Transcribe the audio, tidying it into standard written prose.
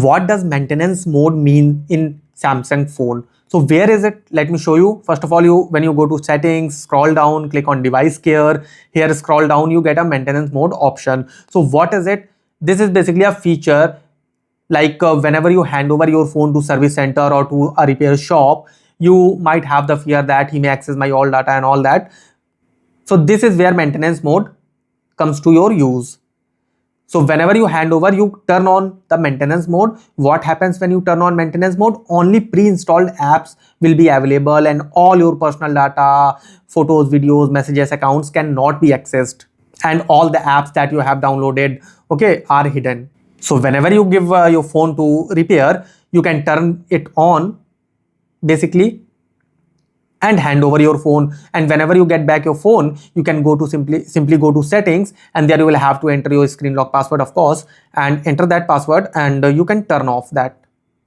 what does maintenance mode mean in Samsung phone? So where is it? Let me show you. First of all, when you go to settings, scroll down, click on device care. Here scroll down, you get a maintenance mode option. So what is it? This is basically a feature like whenever you hand over your phone to service center or to a repair shop, you might have the fear that he may access my all data and all that. So this is where maintenance mode comes to your use. So whenever you hand over, you turn on the maintenance mode. What happens when you turn on maintenance mode? Only pre-installed apps will be available and all your personal data, photos, videos, messages, accounts cannot be accessed. And all the apps that you have downloaded, okay, are hidden. So whenever you give your phone to repair, you can turn it on basically and hand over your phone, and whenever you get back your phone, you can go to simply go to settings, and there you will have to enter your screen lock password, of course, and enter that password, and you can turn off that.